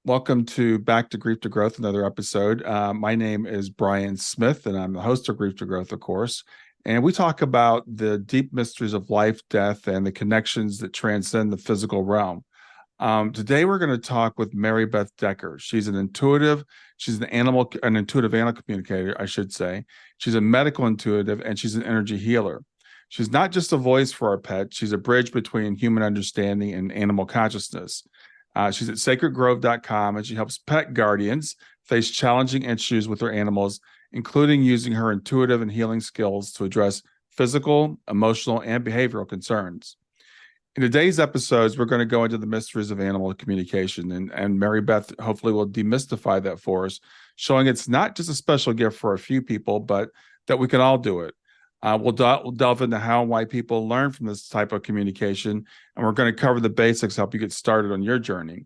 Welcome to Back to Grief to Growth, another episode. My name is Brian Smith, and I'm the host of Grief to Growth, of course. And we talk about the deep mysteries of life, death, and the connections that transcend the physical realm. Today, we're going to talk with Maribeth Decker. She's an intuitive animal communicator, I should say. She's a medical intuitive, and she's an energy healer. She's not just a voice for our pet, she's a bridge between human understanding and animal consciousness. She's at sacredgrove.com, and she helps pet guardians face challenging issues with their animals, including using her intuitive and healing skills to address physical, emotional, and behavioral concerns. In today's episodes, we're going to go into the mysteries of animal communication, and Marybeth hopefully will demystify that for us, showing it's not just a special gift for a few people, but that we can all do it. We'll delve into how and why people learn from this type of communication, and we're going to cover the basics, help you get started on your journey.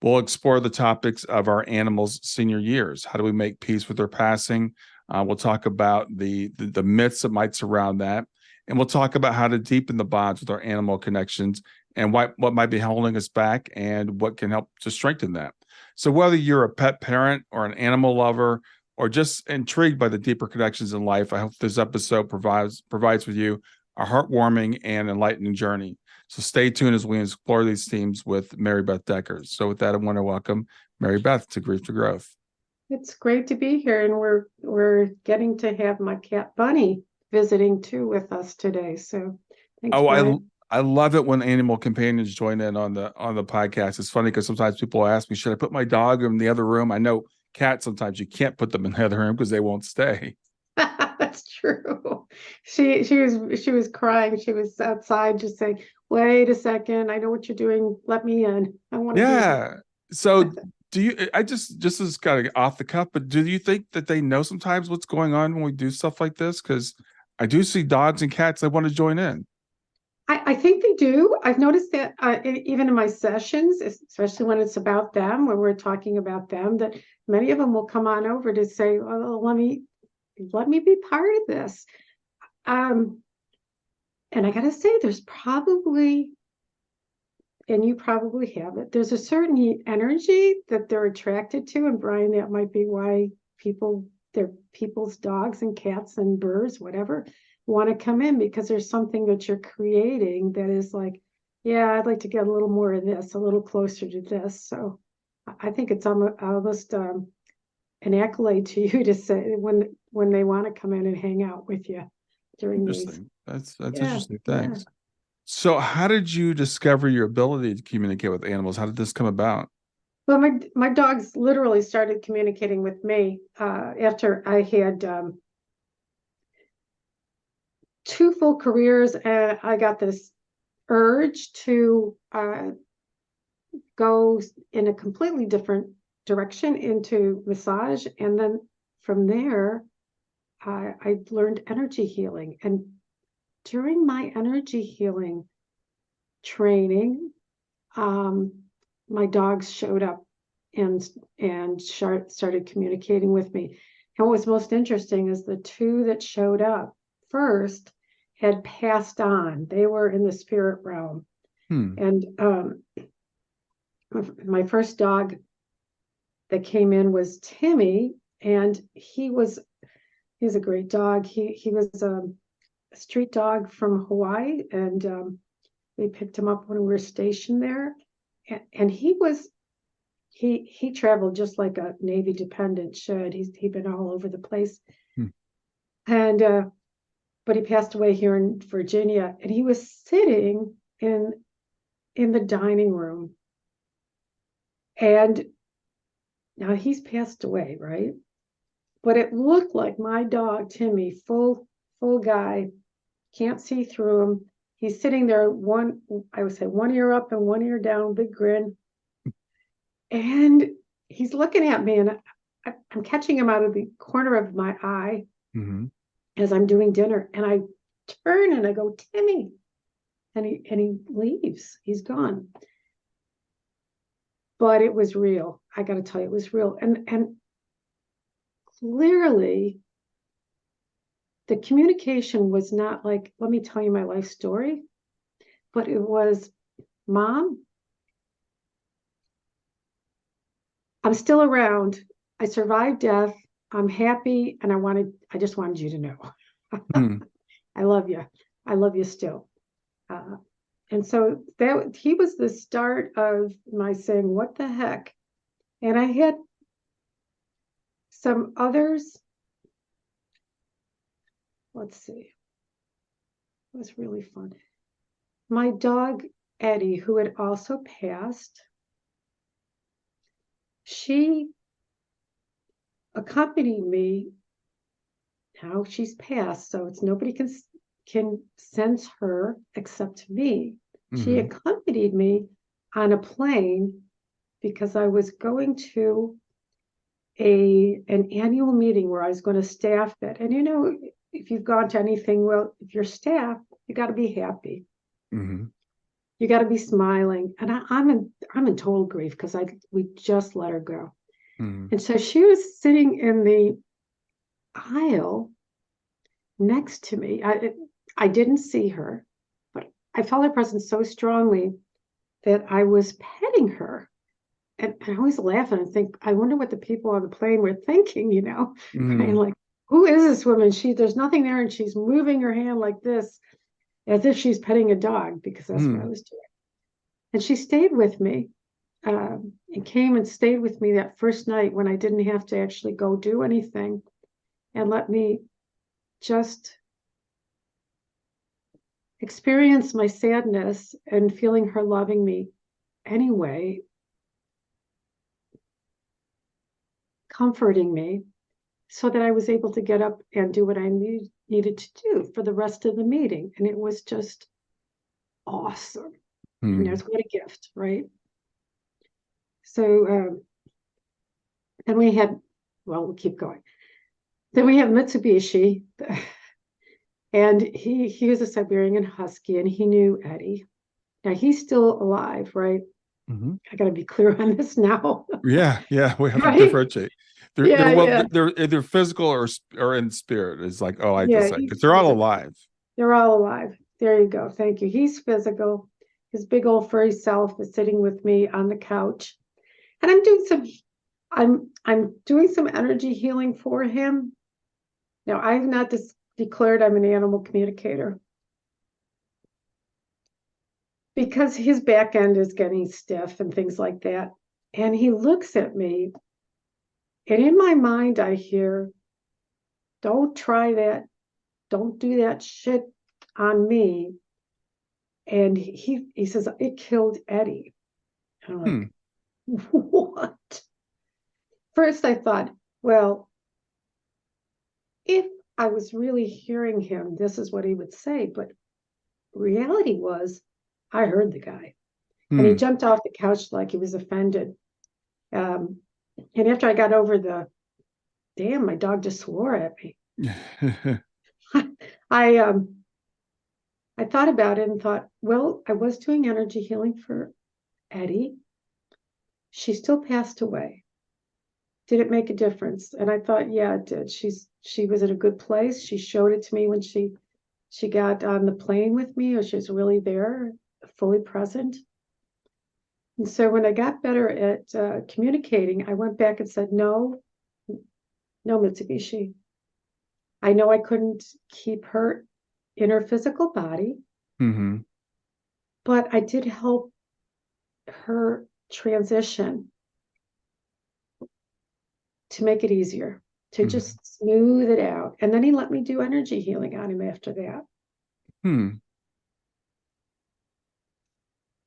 We'll explore the topics of our animals' senior years. How do we make peace with their passing? We'll talk about the myths that might surround that, and we'll talk about how to deepen the bonds with our animal connections and what might be holding us back and what can help to strengthen that. So whether you're a pet parent or an animal lover, or just intrigued by the deeper connections in life, I hope this episode provides with you a heartwarming and enlightening journey. So stay tuned as we explore these themes with Maribeth Decker. So with that, I want to welcome Marybeth to Grief to Growth. It's great to be here, and we're getting to have my cat Bunny visiting too with us today. So thanks, Brian. I love it when animal companions join in on the podcast. It's funny because sometimes people ask me, should I put my dog in the other room? I know cats, sometimes you can't put them in the other room because they won't stay. That's true. She was crying. She was outside just saying, wait a second, I know what you're doing. Let me in. I want to be Yeah. So do you, I just as kind of off the cuff, but do you think that they know sometimes what's going on when we do stuff like this? Because I do see dogs and cats that want to join in. I think they do. I've noticed that even in my sessions, especially when it's about them, when we're talking about them, that many of them will come on over to say, "Oh, let me be part of this." Um, and I gotta say, there's probably, and you probably have it, there's a certain energy that they're attracted to. And Brian, that might be why people's dogs and cats and birds, whatever, want to come in, because there's something that you're creating that is like, yeah, I'd like to get a little more of this, a little closer to this. So I think it's almost an accolade to you to say when they want to come in and hang out with you during these. Interesting. That's Yeah, interesting. yeah. Thanks. So how did you discover your ability to communicate with animals? How did this come about? Well, my dogs literally started communicating with me after I had two full careers, and I got this urge to go in a completely different direction into massage. And then from there, I learned energy healing. And during my energy healing training, my dogs showed up and started communicating with me. And what was most interesting is the two that showed up first had passed on. They were in the spirit realm. Hmm. And my first dog that came in was Timmy, and he's a great dog. He was a street dog from Hawaii, and we picked him up when we were stationed there. And he traveled just like a Navy dependent should. He'd been all over the place. Hmm. And but he passed away here in Virginia, and he was sitting in the dining room. And now he's passed away, right? But it looked like my dog, Timmy, full guy, can't see through him. He's sitting there, I would say one ear up and one ear down, big grin. And he's looking at me, and I'm catching him out of the corner of my eye as I'm doing dinner. And I turn and I go, Timmy. And he leaves. He's gone. But it was real. I got to tell you, it was real. And clearly, the communication was not like, let me tell you my life story, but it was, Mom, I'm still around. I survived death. I'm happy, and I just wanted you to know. Hmm. I love you. I love you still. Uh, and so that he was the start of my saying, what the heck? And I had some others. Let's see. It was really fun. My dog, Eddie, who had also passed, she accompanied me. Now she's passed, so it's nobody can sense her except me. She Hmm. accompanied me on a plane because I was going to an annual meeting where I was going to staff it. And if you've gone to anything, well, if you're staff, you got to be happy. Hmm. You got to be smiling. And I'm in total grief because we just let her go. Hmm. And so she was sitting in the aisle next to me. I didn't see her, but I felt her presence so strongly that I was petting her. And I always laugh and I think, I wonder what the people on the plane were thinking, And Hmm. like, who is this woman? There's nothing there, and she's moving her hand like this, as if she's petting a dog, because that's what I Hmm. was doing. And she stayed with me, and came and stayed with me that first night when I didn't have to actually go do anything, and let me just experience my sadness and feeling her loving me anyway, comforting me, so that I was able to get up and do what I needed to do for the rest of the meeting. And it was just awesome. And Hmm. that's what a gift, right? So, then we had, well, we'll keep going. Then we have Mitsubishi, and he was a Siberian Husky, and he knew Eddie. Now he's still alive, right? Hmm. I got to be clear on this now, Yeah, yeah, we have to right? differentiate. They're Yeah, well, yeah, they're either physical or in spirit. It's like, oh, I yeah. just like because He's they're all physical. alive. They're all alive. There you go. Thank you. He's physical. His big old furry self is sitting with me on the couch. And I'm doing some energy healing for him. Now, I have not declared I'm an animal communicator because his back end is getting stiff and things like that. And he looks at me, and in my mind, I hear, don't try that. Don't do that shit on me. And he says, it killed Eddie. And I'm Hmm. like, what? First, I thought, well, if I was really hearing him, this is what he would say. But reality was, I heard the guy. And he Hmm. jumped off the couch like he was offended. Um, and after I got over damn, my dog just swore at me. I I thought about it and thought, well, I was doing energy healing for Eddie. She still passed away. Did it make a difference? And I thought, yeah, it did. She was in a good place. She showed it to me when she got on the plane with me, or she was really there, fully present. And so when I got better at communicating, I went back and said, no, no, Mitsubishi. I know I couldn't keep her in her physical body, Hmm. but I did help her transition to make it easier, to Hmm. just smooth it out. And then he let me do energy healing on him after that. Hmm.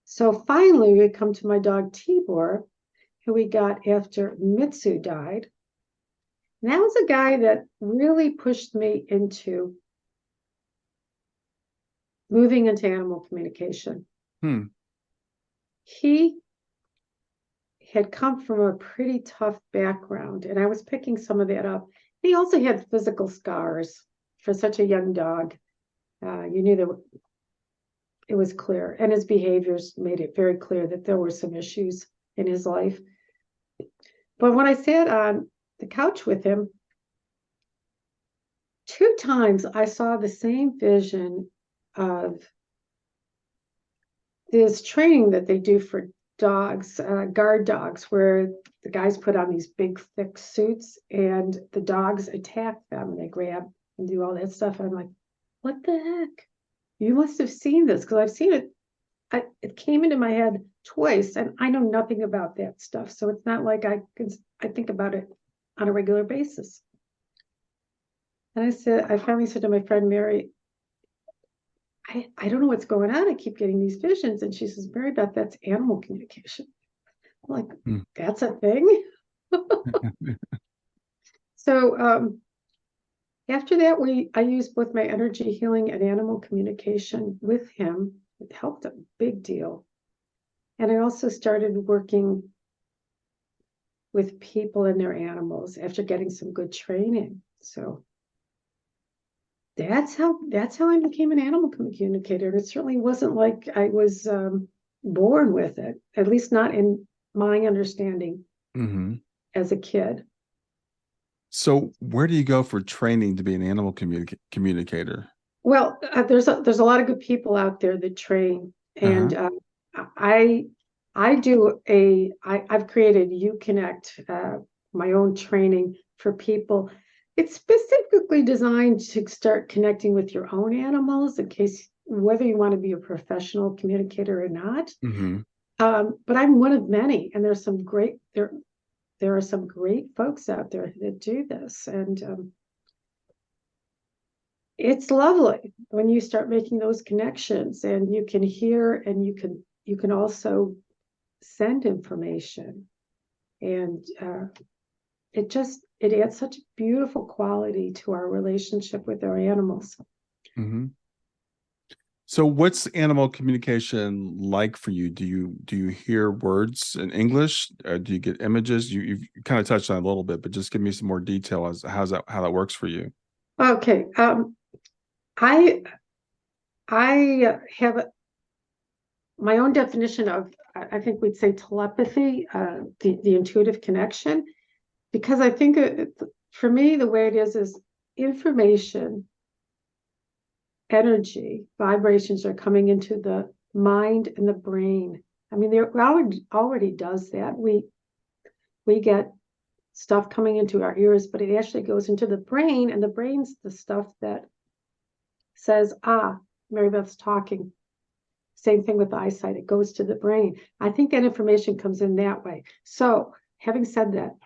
So finally, we come to my dog Tibor, who we got after Mitsu died. And that was a guy that really pushed me into moving into animal communication. Hmm. He had come from a pretty tough background, and I was picking some of that up. He also had physical scars for such a young dog. You knew that it was clear, and his behaviors made it very clear that there were some issues in his life. But when I sat on the couch with him, 2 times I saw the same vision of this training that they do for dogs, guard dogs, where the guys put on these big, thick suits and the dogs attack them and they grab and do all that stuff. And I'm like, what the heck? You must have seen this because I've seen it. It came into my head twice and I know nothing about that stuff. So it's not like I think about it on a regular basis. And I finally said to my friend Mary, I don't know what's going on. I keep getting these visions. And she says, Marybeth, that's animal communication. I'm like, that's a thing? So after that, I used both my energy healing and animal communication with him. It helped a big deal. And I also started working with people and their animals after getting some good training. So that's how I became an animal communicator. It certainly wasn't like I was born with it, at least not in my understanding as a kid. So where do you go for training to be an animal communicator? Well, there's a lot of good people out there that train, and I've created UConnect, my own training for people. It's specifically designed to start connecting with your own animals in case whether you want to be a professional communicator or not. But I'm one of many, and there are some great folks out there that do this, and it's lovely when you start making those connections and you can hear and you can also send information, and it adds such beautiful quality to our relationship with our animals. So what's animal communication like for you? Do you hear words in English? Do you get images? You've kind of touched on it a little bit, but just give me some more detail as how that works for you. Okay. I have my own definition of, I think we'd say telepathy, the intuitive connection, because I think for me, the way it is information, energy, vibrations are coming into the mind and the brain. I mean, it already does that. We get stuff coming into our ears, but it actually goes into the brain, and the brain's the stuff that says, Marybeth's talking. Same thing with eyesight. It goes to the brain. I think that information comes in that way. So having said that,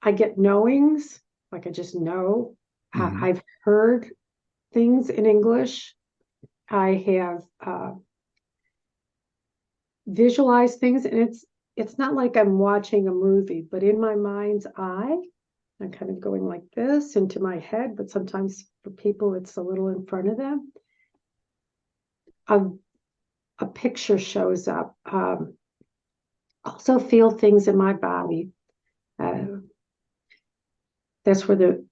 I get knowings, like I just know. I've heard things in English. I have visualized things, and it's not like I'm watching a movie, but in my mind's eye, I'm kind of going like this into my head, but sometimes for people, it's a little in front of them. A picture shows up. Also feel things in my body. That's where the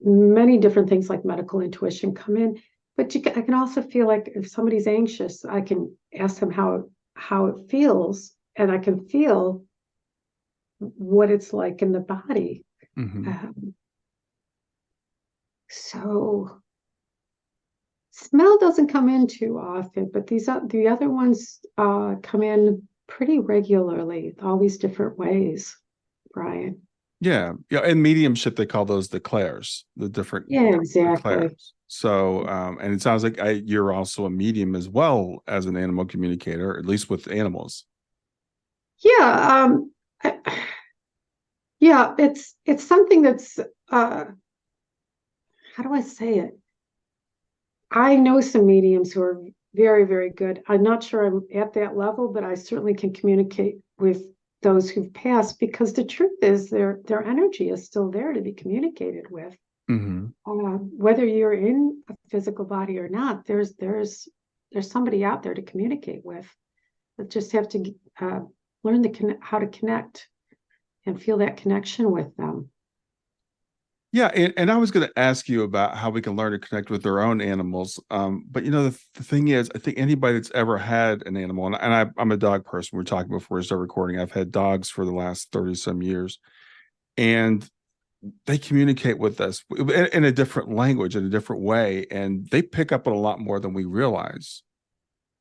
many different things like medical intuition come in. But I can also feel like if somebody's anxious, I can ask them how it feels, and I can feel what it's like in the body. So smell doesn't come in too often, but the other ones come in pretty regularly, all these different ways, Brian. Yeah. In mediumship, they call those the clairs, the different exactly. clairs. So, and it sounds like you're also a medium as well as an animal communicator, at least with animals. Yeah. Yeah, it's something that's how do I say it? I know some mediums who are very, very good. I'm not sure I'm at that level, but I certainly can communicate with those who've passed, because the truth is their energy is still there to be communicated with. Whether you're in a physical body or not, there's somebody out there to communicate with. You just have to learn how to connect and feel that connection with them. Yeah, and I was going to ask you about how we can learn to connect with our own animals. But the thing is, I think anybody that's ever had an animal, and I'm a dog person. We were talking before we started recording. I've had dogs for the last 30 some years, and they communicate with us in a different language, in a different way, and they pick up on a lot more than we realize.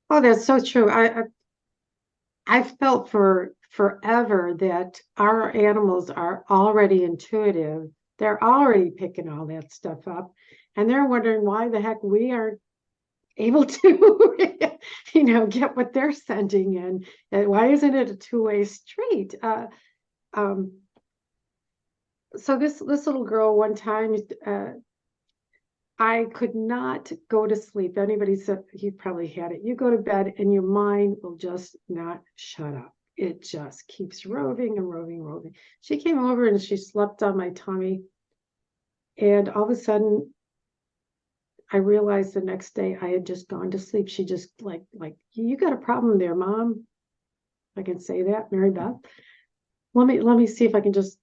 Oh, that's so true. I've felt for forever that our animals are already intuitive. They're already picking all that stuff up, and they're wondering why the heck we aren't able to, get what they're sending in. And why isn't it a two-way street? Um, so this little girl one time, I could not go to sleep. Anybody said you probably had it. You go to bed and your mind will just not shut up. It just keeps roving and roving and roving. She came over and she slept on my tummy. And all of a sudden, I realized the next day I had just gone to sleep. She just like, you got a problem there, Mom. I can say that, Marybeth. Let me see if I can just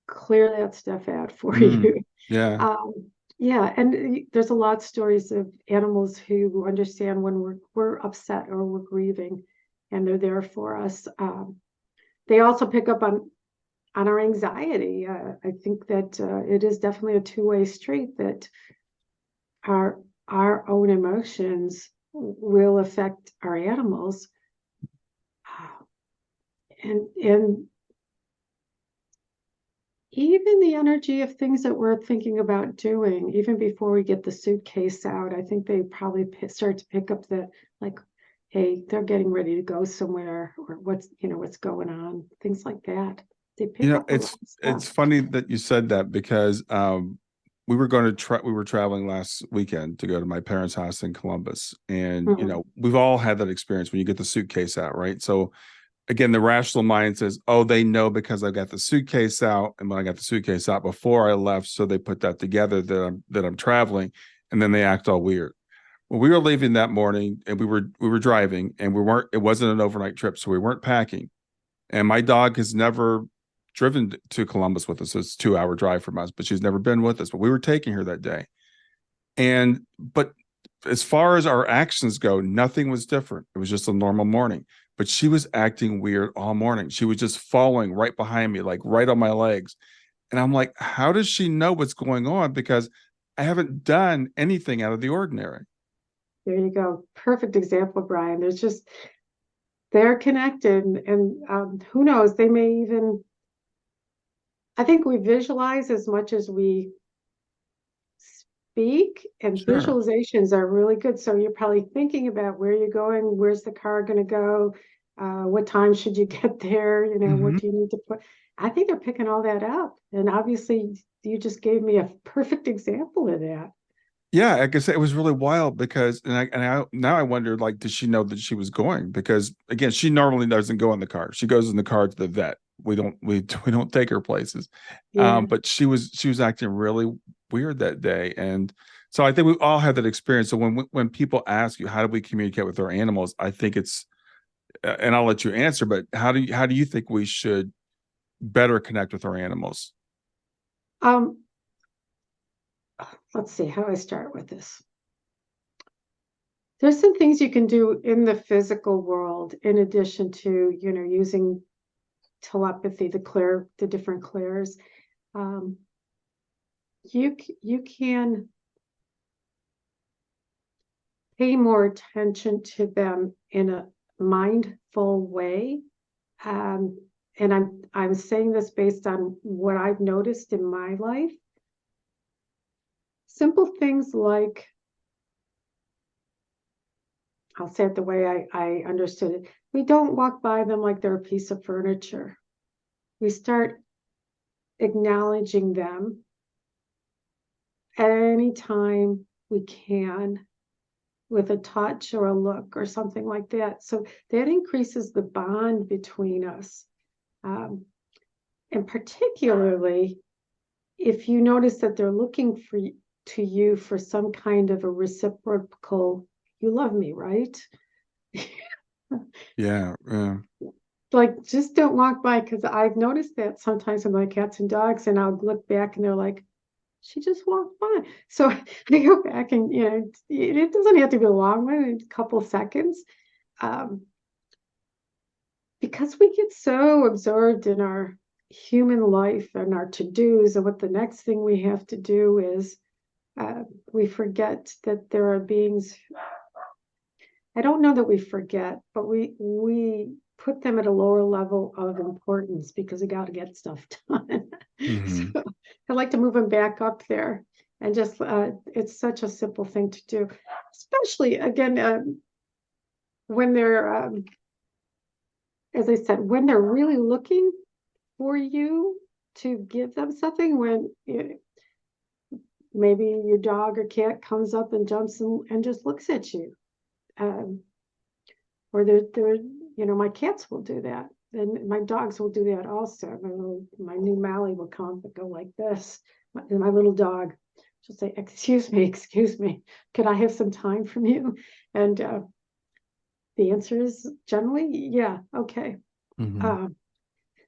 clear that stuff out for Mm, you. yeah. Um, yeah, and there's a lot of stories of animals who understand when we're upset or we're grieving, and they're there for us. They also pick up on our anxiety. I think that it is definitely a two-way street. That our our own emotions will affect our animals, and even the energy of things that we're thinking about doing, even before we get the suitcase out, I think they probably start to pick up the, like, hey, they're getting ready to go somewhere, or what's going on, things like that. They pick up a lot of It's stuff. funny that you said that because we were traveling last weekend to go to my parents' house in Columbus. And Mhm. we've all had that experience when you get the suitcase out, right? So again, the rational mind says, oh, they know because I got the suitcase out, and when I got the suitcase out before I left, so they put that together that I'm traveling, and then they act all weird. Well, we were leaving that morning, and we were driving, and we weren't. It wasn't an overnight trip, so we weren't packing. And my dog has never driven to Columbus with us. So it's a 2 hour drive from us, but she's never been with us. But we were taking her that day, but as far as our actions go, nothing was different. It was just a normal morning. But she was acting weird all morning. She was just following right behind me, like right on my legs. And I'm like, how does she know what's going on? Because I haven't done anything out of the ordinary. There you go. Perfect example, Brian. There's just, they're connected, and who knows, they may even, I think we visualize as much as we speak, and Sure. visualizations are really good. So you're probably thinking about where you're going, where's the car going to go, what time should you get there, what Mm-hmm. do you need to put. I think they're picking all that up. And obviously, you just gave me a perfect example of that. Yeah, like I said, it was really wild because, and I now I wondered, like, did she know that she was going? Because again, she normally doesn't go in the car. She goes in the car to the vet. We don't take her places. Yeah. But she was acting really weird that day, and so I think we all had that experience. So when people ask you how do we communicate with our animals, I think it's, and I'll let you answer, but how do you think we should better connect with our animals? Um, let's see, how do I start with this? There's some things you can do in the physical world in addition to, using telepathy, the different clairs. Um, you can pay more attention to them in a mindful way. Um, and I'm saying this based on what I've noticed in my life. Simple things like, I'll say it the way I understood it. We don't walk by them like they're a piece of furniture. We start acknowledging them anytime we can, with a touch or a look or something like that. So that increases the bond between us. Um, and particularly if you notice that they're looking to you for some kind of a reciprocal, you love me, right? Yeah, yeah. Like, just don't walk by, because I've noticed that sometimes with my cats and dogs, and I'll look back and they're like, she just walked by. So I go back, and it doesn't have to be a long one, a couple seconds. Um, because we get so absorbed in our human life and our to-dos, and what the next thing we have to do is, we forget that there are beings I don't know that we forget, but we put them at a lower level of importance because we got to get stuff done. Hmm. So I like to move them back up there, and just it's such a simple thing to do, especially again when they're as I said, when they're really looking for you to give them something. When maybe your dog or cat comes up and jumps and just looks at you. Um, or my cats will do that. And my dogs will do that also. My new Mally will come up and go like this. My little dog, she'll say, excuse me, could I have some time from you? And the answer is generally, yeah, okay. Hmm. Um,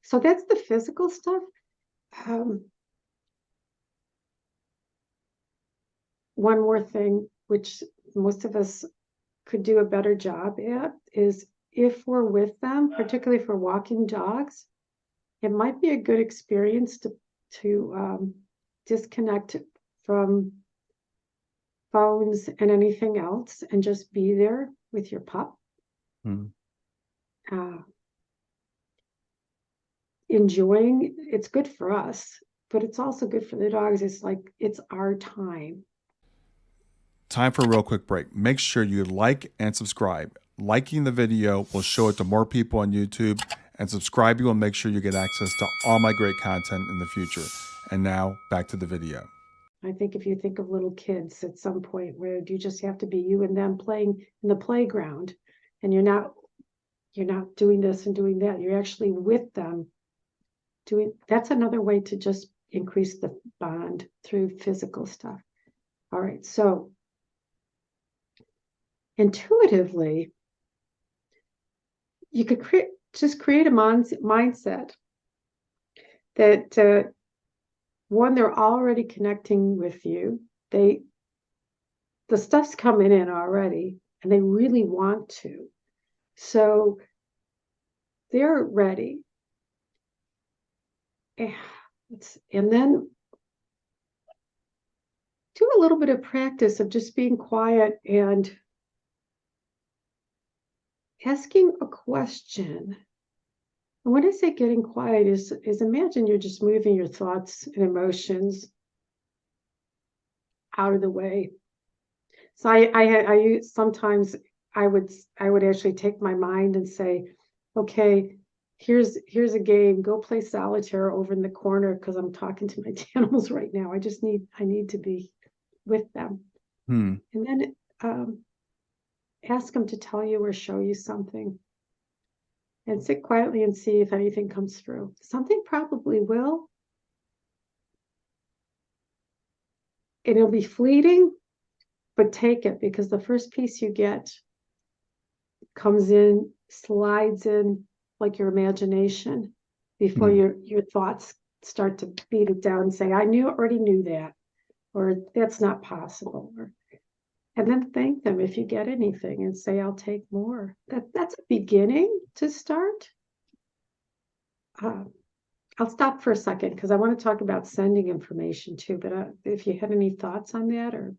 so that's the physical stuff. Um, one more thing, which most of us could do a better job at, is if we're with them, particularly if we're walking dogs, it might be a good experience to disconnect from phones and anything else and just be there with your pup. Hmm. Uh, enjoying, it's good for us, but it's also good for the dogs. It's like it's our time. Time for a real quick break. Make sure you like and subscribe. Liking the video will show it to more people on YouTube, and subscribing will make sure you get access to all my great content in the future. And now back to the video. I think if you think of little kids at some point where you just have to be you and them playing in the playground, and you're not doing this and doing that, you're actually with them doing. That's another way to just increase the bond through physical stuff. All right, so intuitively you could create a mindset that one, they're already connecting with you. The stuff's coming in already and they really want to, so they're ready. And then do a little bit of practice of just being quiet and asking a question. And when I say getting quiet is imagine you're just moving your thoughts and emotions out of the way. So I use sometimes I would actually take my mind and say, okay, here's a game. Go play solitaire over in the corner because I'm talking to my animals right now. I need to be with them. Hmm. And then ask them to tell you or show you something. And sit quietly and see if anything comes through. Something probably will. And it'll be fleeting, but take it, because the first piece you get comes in, slides in like your imagination before Hmm. your thoughts start to beat it down and say, already knew that, or that's not possible. And then thank them if you get anything and say, I'll take more. That's a beginning to start. I'll stop for a second because I want to talk about sending information too. But if you had any thoughts on that or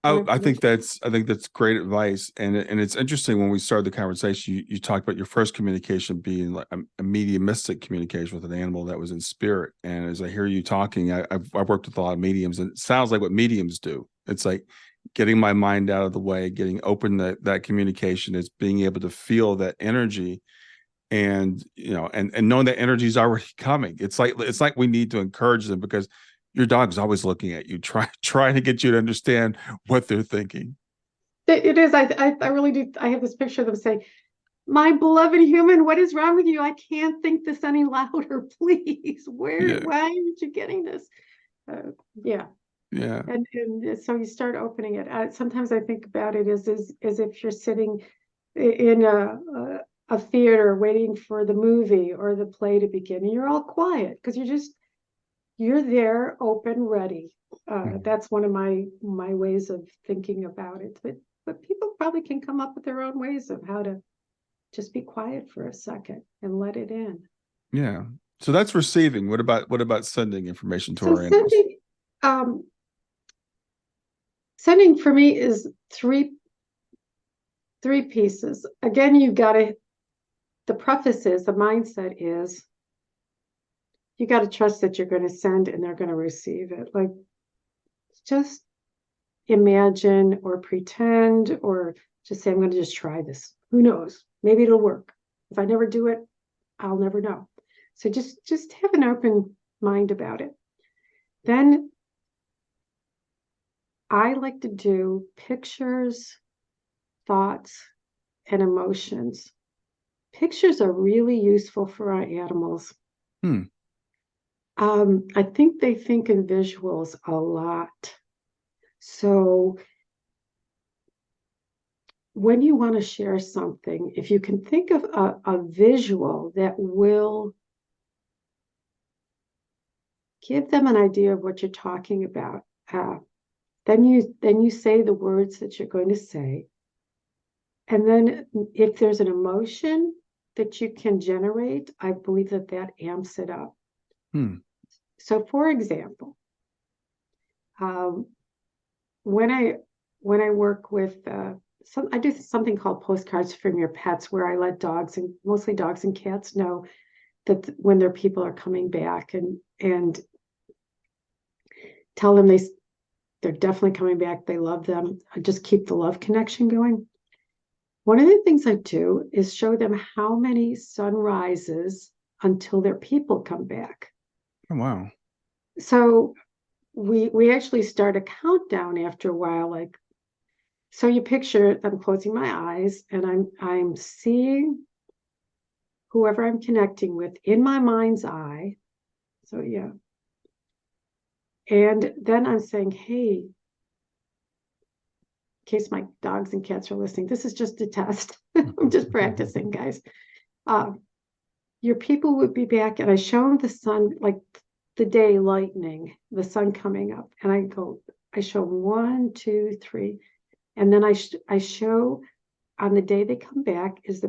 more I think information. that's great advice, and it's interesting. When we started the conversation, you talked about your first communication being like a mediumistic communication with an animal that was in spirit. And as I hear you talking, I've worked with a lot of mediums, and it sounds like what mediums do. It's like getting my mind out of the way, getting open that communication is being able to feel that energy, and and knowing that energy is already coming. It's like we need to encourage them, because your dog's always looking at you, trying to get you to understand what they're thinking. It is. I really do. I have this picture of them saying, "My beloved human, what is wrong with you? I can't think this any louder, please. Yeah, Why aren't you getting this?" Yeah. yeah. And so you start opening it. Sometimes I think about it as if you're sitting in a theater waiting for the movie or the play to begin, and you're all quiet because you're there, open, ready. Mhm. That's one of my ways of thinking about it. But people probably can come up with their own ways of how to just be quiet for a second and let it in. Yeah. So that's receiving. What about sending information to So our animals? um, sending for me is three three pieces. Again, the preface is, the mindset is, you got to trust that you're going to send and they're going to receive it. Like, just imagine or pretend or just say, I'm going to just try this. Who knows? Maybe it'll work. If I never do it, I'll never know. So just have an open mind about it. Then I like to do pictures, thoughts, and emotions. Pictures are really useful for our animals. Hmm. I think they think in visuals a lot. So when you want to share something, if you can think of a visual that will give them an idea of what you're talking about, then you say the words that you're going to say. And then if there's an emotion that you can generate, I believe that amps it up. Hmm. So for example, um, when I work with I do something called postcards from your pets, where I let dogs, and mostly dogs and cats, know that when their people are coming back, and tell them they're definitely coming back. They love them. I just keep the love connection going. One of the things I do is show them how many sunrises until their people come back. Oh, wow. So we actually start a countdown after a while, like, so you picture I'm closing my eyes and I'm seeing whoever I'm connecting with in my mind's eye. So yeah. And then I'm saying, hey, in case my dogs and cats are listening, this is just a test. I'm just practicing, guys. Your people would be back, and I show them the sun, like the day lightning, the sun coming up, and I show 1, 2, 3, and then I show on the day they come back is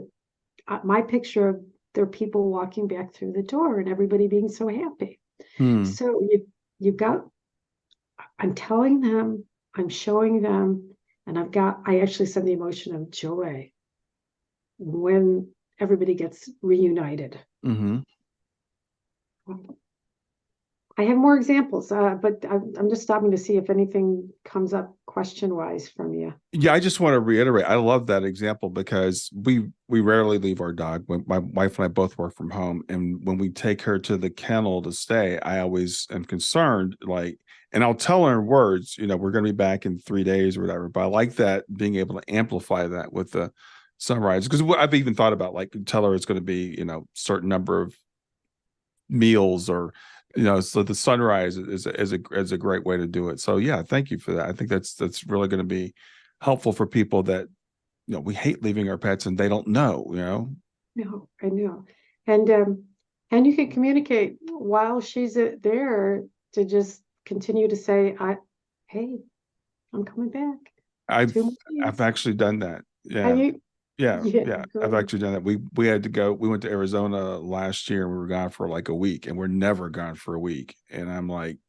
my picture of their people walking back through the door and everybody being so happy. Hmm. So I'm telling them, I'm showing them, and I actually send the emotion of joy when everybody gets reunited. Mm-hmm. I have more examples, but I'm just stopping to see if anything comes up question-wise from you. Yeah, I just want to reiterate. I love that example because we rarely leave our dog. When my wife and I both work from home, and when we take her to the kennel to stay, I always am concerned. Like, and I'll tell her in words, we're going to be back in 3 days or whatever. But I like that, being able to amplify that with the sunrise, because I've even thought about, like, tell her it's going to be certain number of meals, or so the sunrise is a great way to do it. So yeah, thank you for that. I think that's really going to be helpful for people that we hate leaving our pets and they don't know. No, I know. And you can communicate while she's there, to just continue to say, hey, I'm coming back. I've 2 more days. actually done that. Have Yeah. you? Yeah, Yeah, yeah. I've great. actually done that. We had to go. We went to Arizona last year and we were gone for like a week, and we're never gone for a week. And I'm like,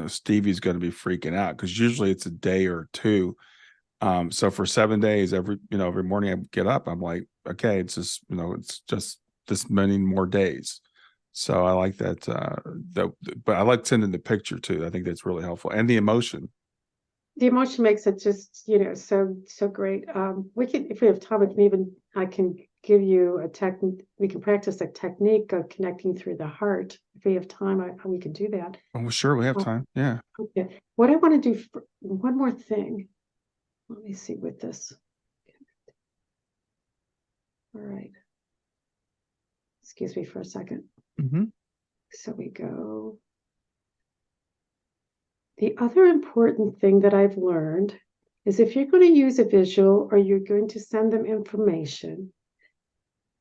Stevie's going to be freaking out because usually it's a day or two. So for 7 days, every morning I get up, I'm like, okay, it's just this many more days. So I like that. But I like sending the picture too. I think that's really helpful, and the emotion. The emotion makes it just, so great. We can, if we have time, I can give you a technique. We can practice a technique of connecting through the heart. If we have time, we can do that. Oh, well, sure, we have time. Yeah. Okay. What I want to do, one more thing. Let me see with this. All right. Excuse me for a second. Mm-hmm. So we go. The other important thing that I've learned is, if you're going to use a visual or you're going to send them information,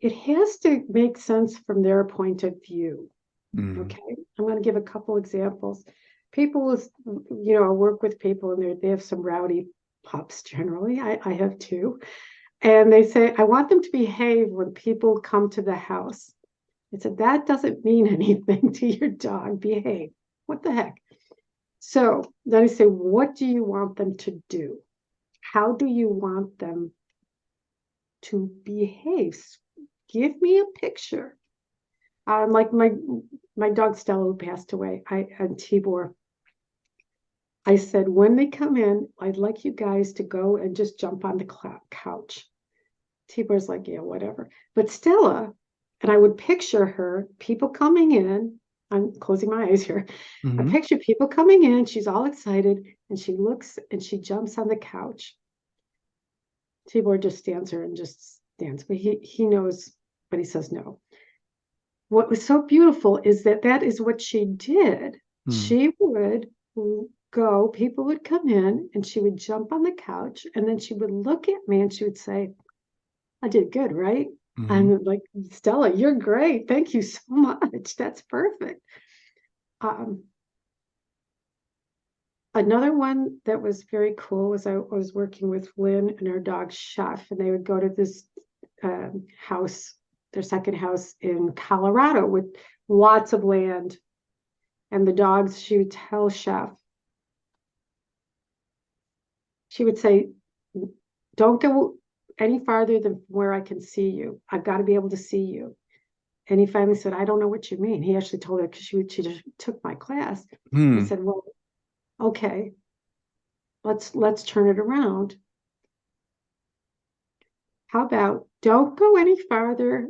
it has to make sense from their point of view. Mm-hmm. Okay. I'm going to give a couple examples. People I work with people, and they have some rowdy pups generally. I have two. And they say, I want them to behave when people come to the house. I said, that doesn't mean anything to your dog. Behave. What the heck? So then I say, what do you want them to do? How do you want them to behave. Give me a picture. Like my dog Stella, who passed away, and Tibor. I said, when they come in, I'd like you guys to go and just jump on the couch. Tibor's like, yeah, whatever. But Stella, and I would picture her, people coming in. I'm closing my eyes here. I Mm-hmm. picture people coming in. She's all excited, and she looks and she jumps on the couch. Tibor just stands there and just stands, but he knows, but he says no. What was so beautiful is that is what she did. Mm-hmm. She would go, people would come in, and she would jump on the couch, and then she would look at me and she would say, I did good, right? Mm-hmm. I'm like, Stella, you're great. Thank you so much. That's perfect. Um, Another one that was very cool was I was working with Lynn and her dog Chef, and they would go to this house, their second house in Colorado with lots of land. And the dogs, she would tell Chef, she would say, don't go any farther than where I can see you. I've got to be able to see you. And he finally said, I don't know what you mean. He actually told her because she just took my class. He Hmm. said, well, okay, let's turn it around. How about don't go any farther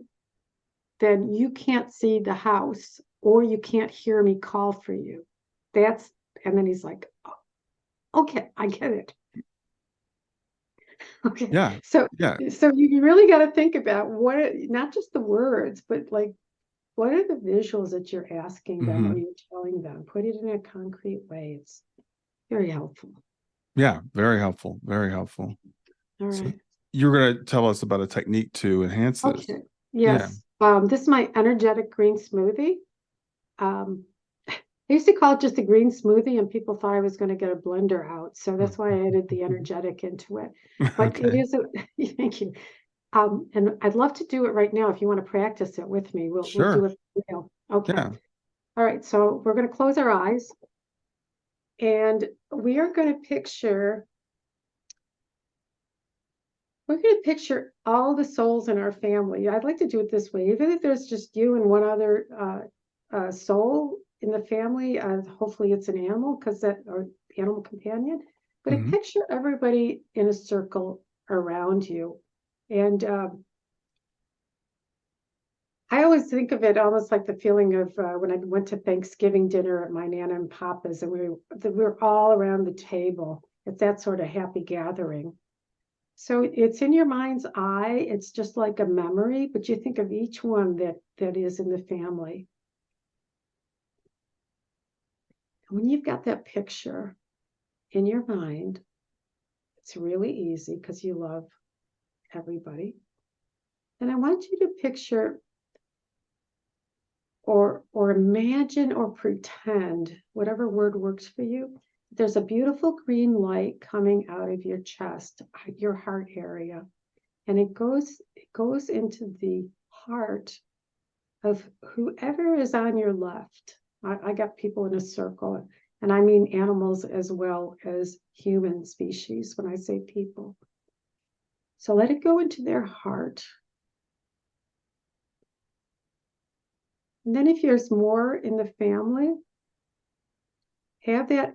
than you can't see the house or you can't hear me call for you. That's, and then he's like, oh, okay, I get it. Okay. Yeah. So Yeah. you really got to think about not just the words, but like what are the visuals that you're asking them Mm-hmm. or you're telling them? Put it in a concrete way. It's very helpful. Yeah. Very helpful. Very helpful. All So right. you're going to tell us about a technique to enhance this. Okay. Yeah. Yes. This is my energetic green smoothie. Um, I used to call it just a green smoothie, and people thought I was going to get a blender out. So that's why I added the energetic into it. But it Okay. is a, thank you. And I'd love to do it right now if you want to practice it with me. We'll do Sure. it for real. Okay. Yeah. All right. So we're going to close our eyes, and we are going to picture. We're going to picture all the souls in our family. I'd like to do it this way, even if there's just you and one other soul in the family. Hopefully, it's an animal or animal companion. But I Mm-hmm. picture everybody in a circle around you, and I always think of it almost like the feeling of when I went to Thanksgiving dinner at my Nana and Papa's, and we were all around the table. It's that sort of happy gathering. So it's in your mind's eye. It's just like a memory, but you think of each one that is in the family. When you've got that picture in your mind, it's really easy because you love everybody. And I want you to picture or imagine or pretend, whatever word works for you. There's a beautiful green light coming out of your chest, your heart area, and it goes into the heart of whoever is on your left. I got people in a circle, and I mean animals as well as human species when I say people. So let it go into their heart. And then if there's more in the family, have that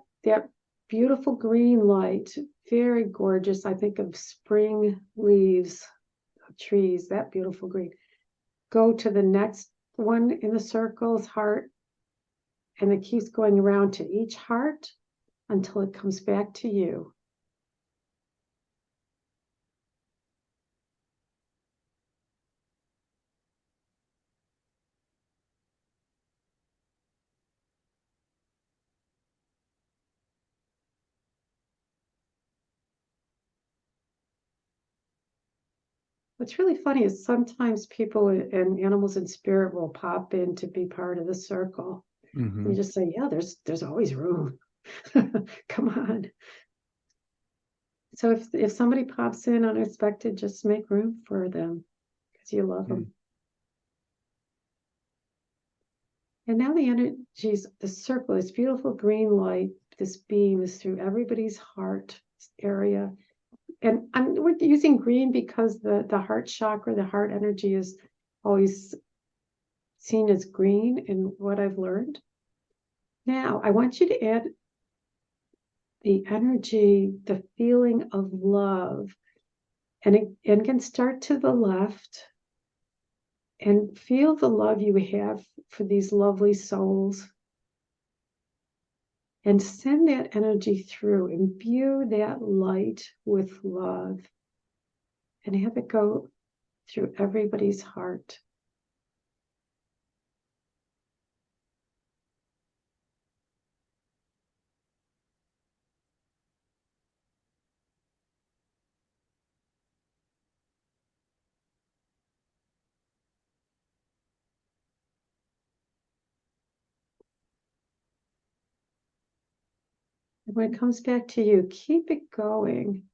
beautiful green light, very gorgeous. I think of spring leaves of trees, that beautiful green. Go to the next one in the circle's heart, and it keeps going around to each heart until it comes back to you. What's really funny is sometimes people and animals in spirit will pop in to be part of the circle. Mm-hmm. You just say, yeah, there's always room. Come on. So if somebody pops in unexpected, just make room for them because you love Mm-hmm. them. And now the energies, the circle, this beautiful green light, this beam is through everybody's heart area, and we're using green because the heart chakra, the heart energy is always seen as green in what I've learned. Now, I want you to add the energy, the feeling of love, and can start to the left and feel the love you have for these lovely souls. And send that energy through, imbue that light with love, and have it go through everybody's heart. And when it comes back to you, keep it going.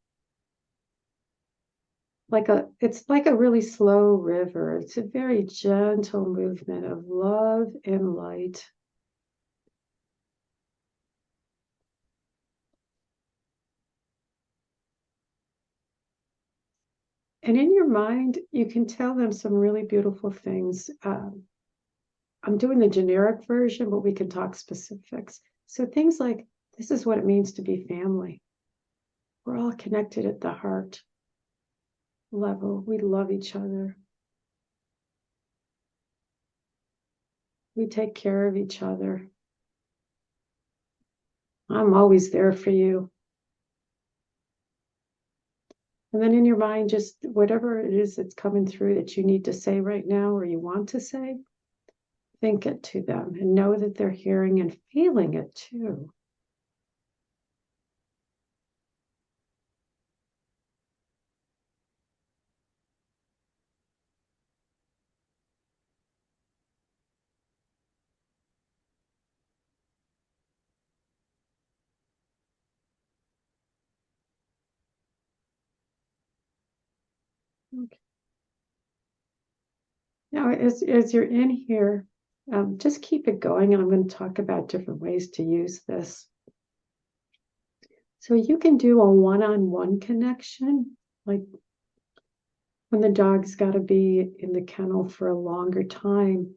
It's like a really slow river. It's a very gentle movement of love and light. And in your mind, you can tell them some really beautiful things. I'm doing the generic version, but we can talk specifics. So things like, this is what it means to be family. We're all connected at the heart level. We love each other. We take care of each other. I'm always there for you. And then in your mind, just whatever it is that's coming through that you need to say right now or you want to say, think it to them and know that they're hearing and feeling it too. Okay. Now, as you're in here, just keep it going, and I'm going to talk about different ways to use this. So you can do a one-on-one connection, like when the dog's got to be in the kennel for a longer time.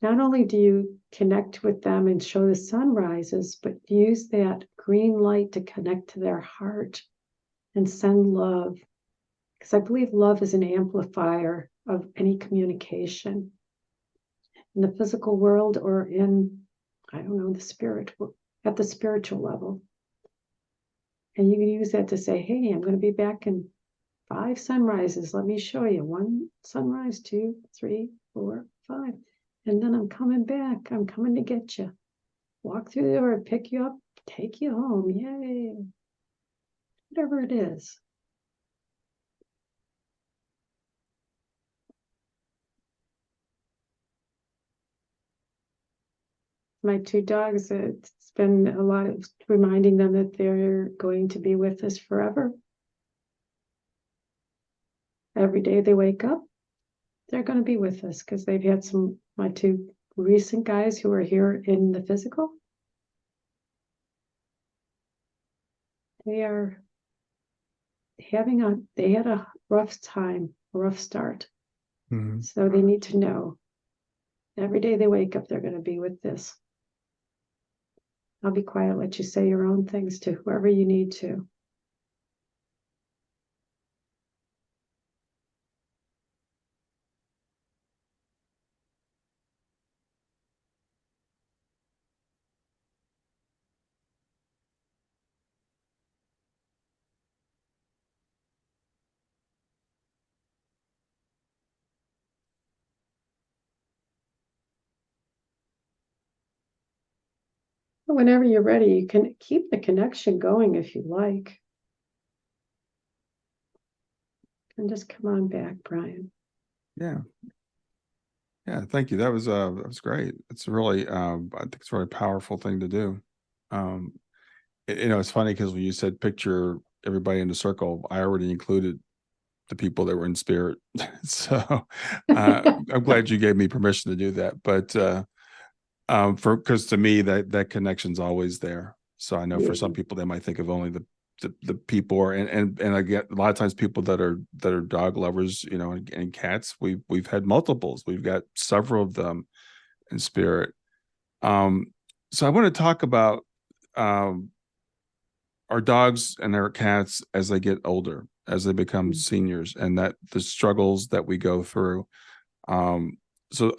Not only do you connect with them and show the sunrises, but use that green light to connect to their heart and send love. Because I believe love is an amplifier of any communication in the physical world or in, I don't know, at the spiritual level. And you can use that to say, hey, I'm going to be back in 5 sunrises. Let me show you 1 sunrise, 2, 3, 4, 5. And then I'm coming back. I'm coming to get you. Walk through the door, pick you up, take you home. Yay. Whatever it is. My 2 dogs, it's been a lot of reminding them that they're going to be with us forever. Every day they wake up, they're going to be with us because they've had my 2 recent guys who are here in the physical. They are they had a rough time, a rough start. Mm-hmm. So they need to know every day they wake up, they're going to be with this. I'll be quiet, let you say your own things to whoever you need to. Whenever you're ready, you can keep the connection going if you like. And just come on back, Brian. Yeah. Yeah, thank you. That was great. It's really I think it's a really powerful thing to do. It's funny because when you said picture everybody in the circle, I already included the people that were in spirit. So I'm glad you gave me permission to do that. But because to me that connection's always there. So I know for some people they might think of only the the people are, and I get a lot of times people that are dog lovers, and cats. We've had multiples. We've got several of them in spirit. So I want to talk about our dogs and our cats as they get older, as they become seniors, and that the struggles that we go through. So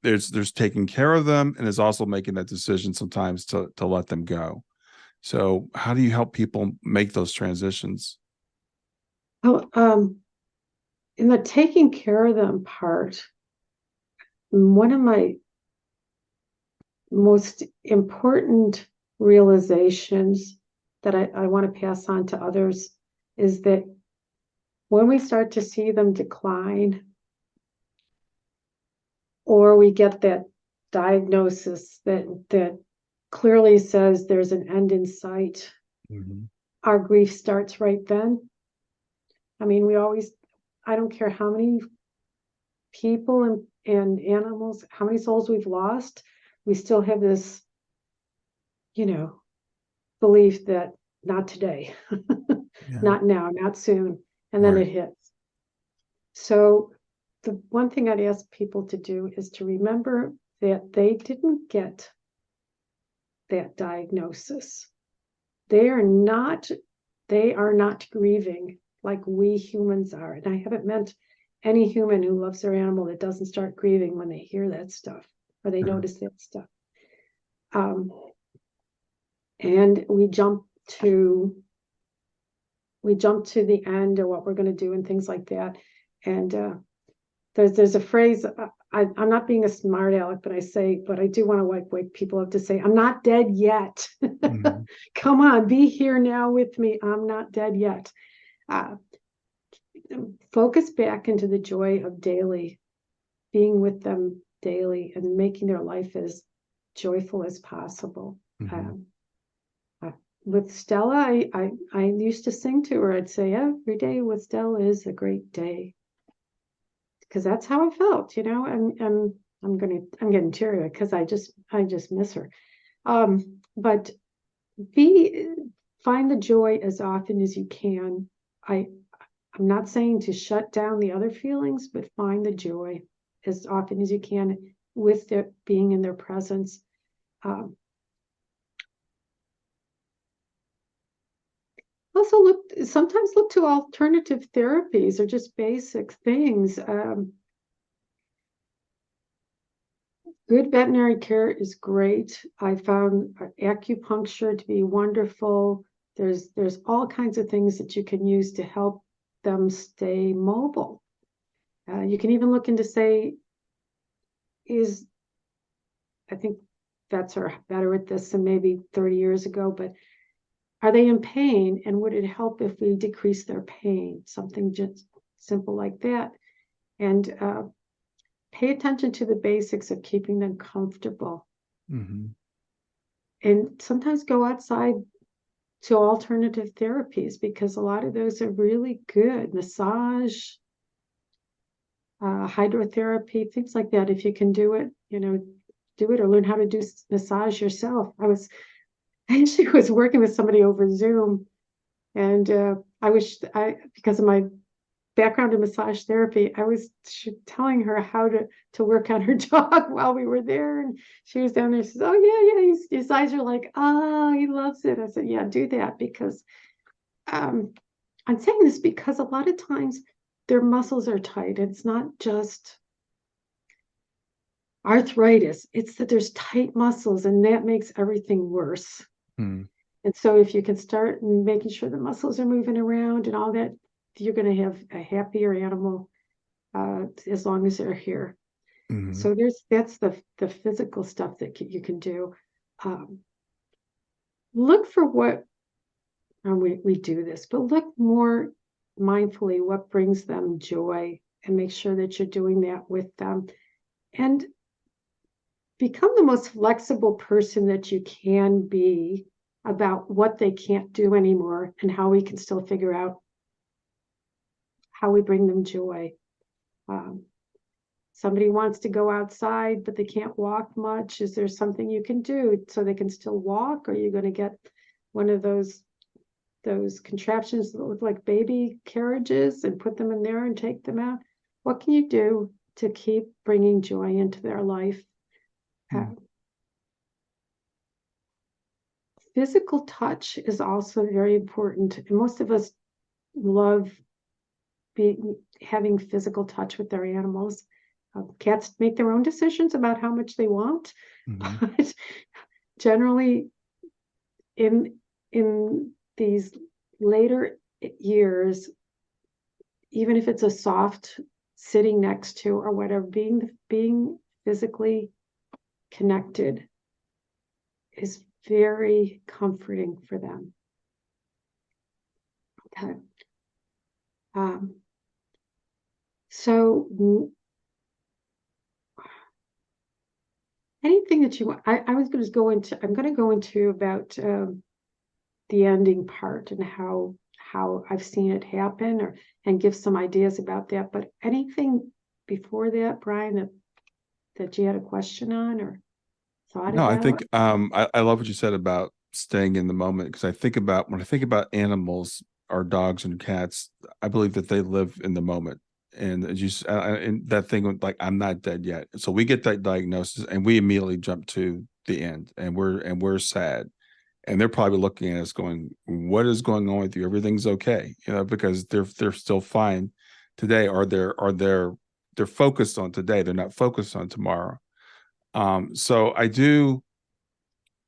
there's taking care of them, and there's also making that decision sometimes to let them go. So how do you help people make those transitions? Oh, in the taking care of them part, one of my most important realizations that I want to pass on to others is that when we start to see them decline, or we get that diagnosis that clearly says there's an end in sight, our grief starts right then. I mean, I don't care how many people and animals, how many souls we've lost, we still have this, belief that not today, not now, not soon, and then it hits. So the one thing I'd ask people to do is to remember that they didn't get that diagnosis. They are not grieving like we humans are. And I haven't meant any human who loves their animal that doesn't start grieving when they hear that stuff or they notice that stuff. And we jump to the end of what we're going to do and things like that. And there's a phrase, I'm not being a smart aleck, but I do want to wake people up to say, I'm not dead yet. Come on, be here now with me. I'm not dead yet. Focus back into the joy of daily, being with them daily and making their life as joyful as possible. With Stella, I used to sing to her. I'd say every day with Stella is a great day, because that's how I felt, and I'm getting teary because I just miss her. But find the joy as often as you can. I'm not saying to shut down the other feelings, but find the joy as often as you can with their being in their presence. Also sometimes look to alternative therapies or just basic things. Good veterinary care is great. I found acupuncture to be wonderful. There's all kinds of things that you can use to help them stay mobile. You can even look into I think vets are better at this than maybe 30 years ago, but are they in pain, and would it help if we decrease their pain? Something just simple like that. And pay attention to the basics of keeping them comfortable. And sometimes go outside to alternative therapies, because a lot of those are really good. Massage, hydrotherapy, things like that. If you can do it, do it, or learn how to do massage yourself. I actually was working with somebody over Zoom, and because of my background in massage therapy, I was telling her how to work on her dog while we were there, and she was down there. She says, "Oh yeah, his eyes are like, he loves it." I said, "Yeah, do that," because I'm saying this because a lot of times their muscles are tight. It's not just arthritis; it's that there's tight muscles, and that makes everything worse. And so if you can start making sure the muscles are moving around and all that, you're going to have a happier animal as long as they're here. So that's the physical stuff that you can do. Look for what, and we do this, but look more mindfully what brings them joy, and make sure that you're doing that with them. And become the most flexible person that you can be about what they can't do anymore, and how we can still figure out how we bring them joy. Somebody wants to go outside, but they can't walk much. Is there something you can do so they can still walk? Or are you going to get one of those those contraptions that look like baby carriages and put them in there and take them out. What can you do to keep bringing joy into their life? Physical touch is also very important. And most of us love having physical touch with their animals. Cats make their own decisions about how much they want, but generally in these later years, even if it's a soft sitting next to or whatever, being physically connected is very comforting for them. Okay. So anything that you want, I was going to go into, I'm going to go into about the ending part and how I've seen it happen, and give some ideas about that. But anything before that, Brian, that you had a question on or thought No, I about? think I love what you said about staying in the moment, because when I think about animals, our dogs and cats, I believe that they live in the moment. And as you and that thing with, like, I'm not dead yet. So we get that diagnosis and we immediately jump to the end, and we're sad. And they're probably looking at us going, what is going on with you? Everything's okay, because they're still fine today, or they're focused on today. They're not focused on tomorrow. So I do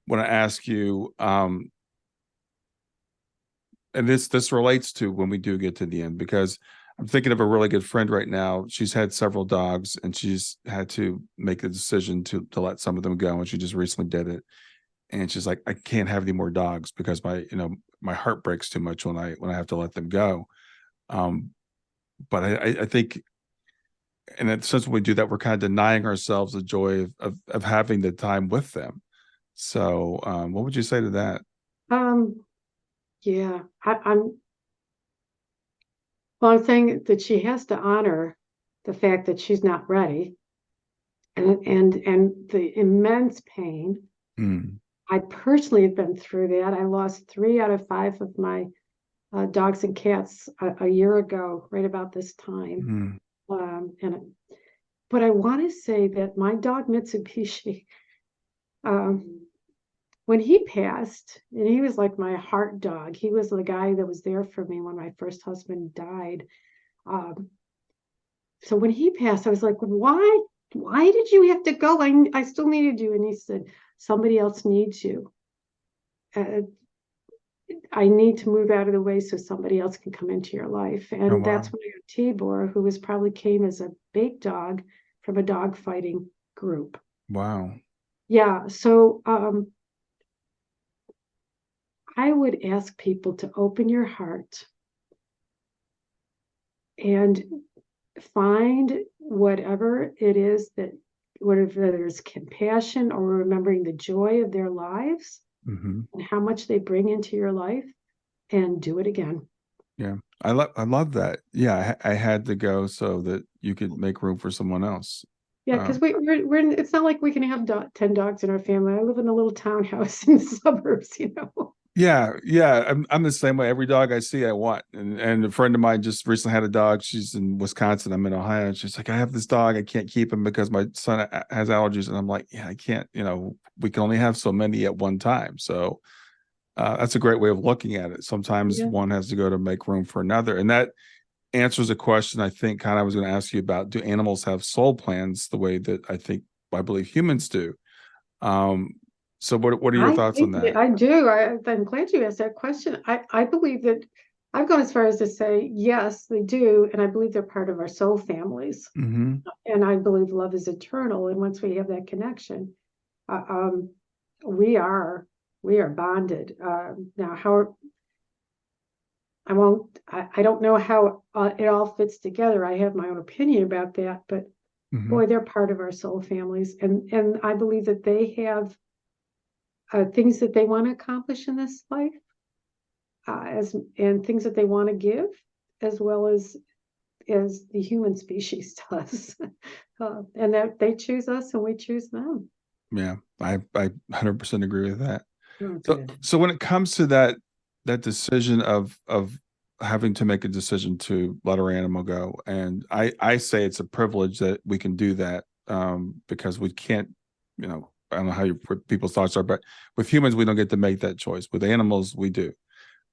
want to ask you, and this relates to when we do get to the end, because I'm thinking of a really good friend right now. She's had several dogs, and she's had to make a decision to let some of them go, and she just recently did it. And she's like, I can't have any more dogs because my heart breaks too much when I have to let them go. But I think, and then since when we do that, we're kind of denying ourselves the joy of having the time with them. So, what would you say to that? Yeah, I'm saying that she has to honor the fact that she's not ready, and the immense pain. I personally have been through that. I lost 3 out of 5 of my dogs and cats a year ago, right about this time. But I want to say that my dog Mitsubishi, when he passed, and he was like my heart dog. He was the guy that was there for me when my first husband died. So when he passed, I was like, why did you have to go? I still needed you. And he said, somebody else needs you. I need to move out of the way so somebody else can come into your life. And Oh, wow. that's when I got Tibor, who probably came as a bait dog from a dog fighting group. Wow. Yeah. So I would ask people to open your heart and find whatever it is whether there's compassion or remembering the joy of their lives and how much they bring into your life, and do it again. Yeah. I love that. Yeah. I had to go so that you could make room for someone else. Yeah, because we're it's not like we can have 10 dogs in our family. I live in a little townhouse in the suburbs. Yeah, I'm the same way. Every dog I see, I want. And a friend of mine just recently had a dog. She's in Wisconsin. I'm in Ohio. And she's like, I have this dog. I can't keep him because my son has allergies. And I'm like, yeah, I can't. We can only have so many at one time. So that's a great way of looking at it. Sometimes one has to go to make room for another, and that answers a question I think kind of I was going to ask you about. Do animals have soul plans the way that I believe humans do? So what are your thoughts on that? I do. I'm glad you asked that question. I believe that I've gone as far as to say, yes, they do. And I believe they're part of our soul families. And I believe love is eternal. And once we have that connection, we are bonded. Now, I don't know how it all fits together. I have my own opinion about that, but boy, they're part of our soul families. And I believe that they have things that they want to accomplish in this life, and things that they want to give, as well as the human species does, and that they choose us and we choose them. Yeah, I 100% agree with that. Oh, So good. so when it comes to that that decision of having to make a decision to let our animal go. And I say it's a privilege that we can do that, because we can't, I don't know what people's thoughts are, but with humans, we don't get to make that choice. With animals, we do.